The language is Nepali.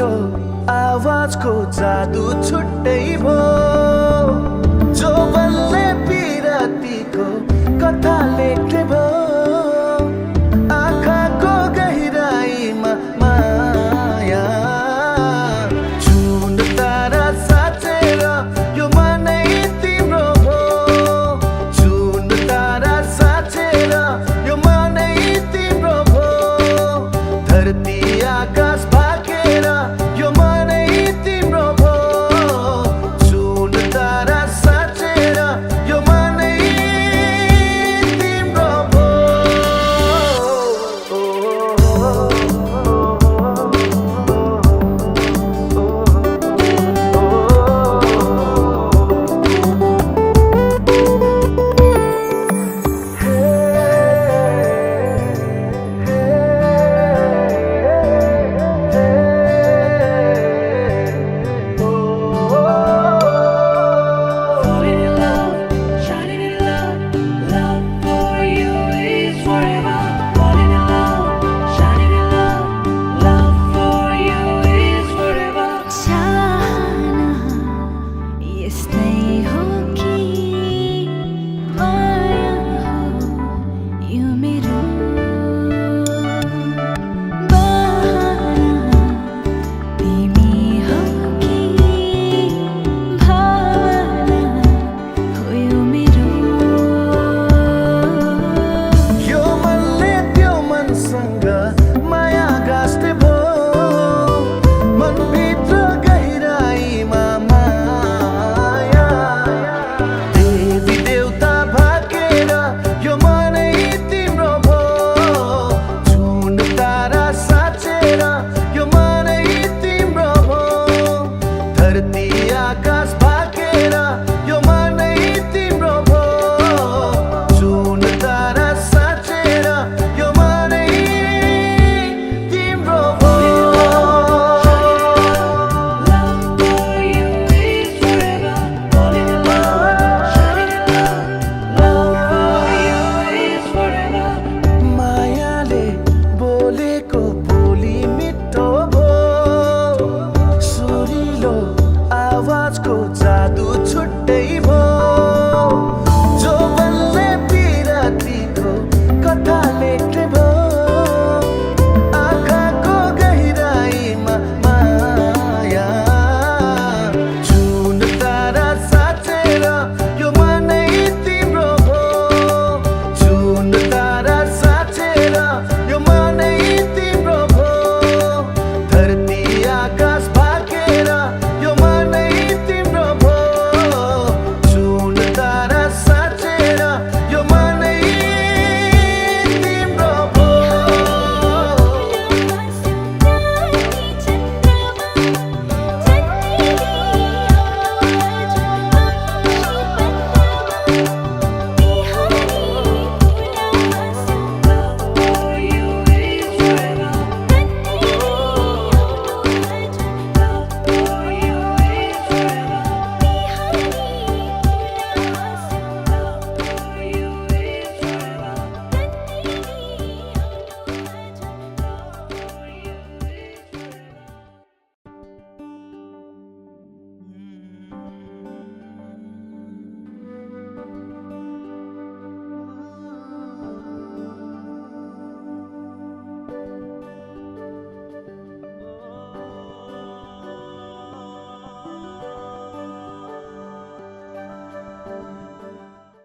तिम्रो आवाजको जादु छुट्टै भो जो बल्ले पिरातीको कथा लेख्ने भो आँखाको गहिराईमा माया जुन तारा साँचेर यो मनै तिम्रो भो जुन तारा साँचेर यो मनै तिम्रो भो धरती आकाश भागेर यो मनै तिम्रो भो जुन तारा साँचेर यो मनै तिम्रो भो Falling in love, shining in love, love for you is forever. Falling in love, shining in love, love for you is forever. चाहना यस्तै हो कि माया हो यो मेरो बहाना तिमी हो कि भावना हो यो मेरो यो मनले त्यो मनसँग माया गाँस्ने भो मनभित्र गहिराईमा माया देवी देवता भागेर यो मनै तिम्रो भो जुन तारा साँचेर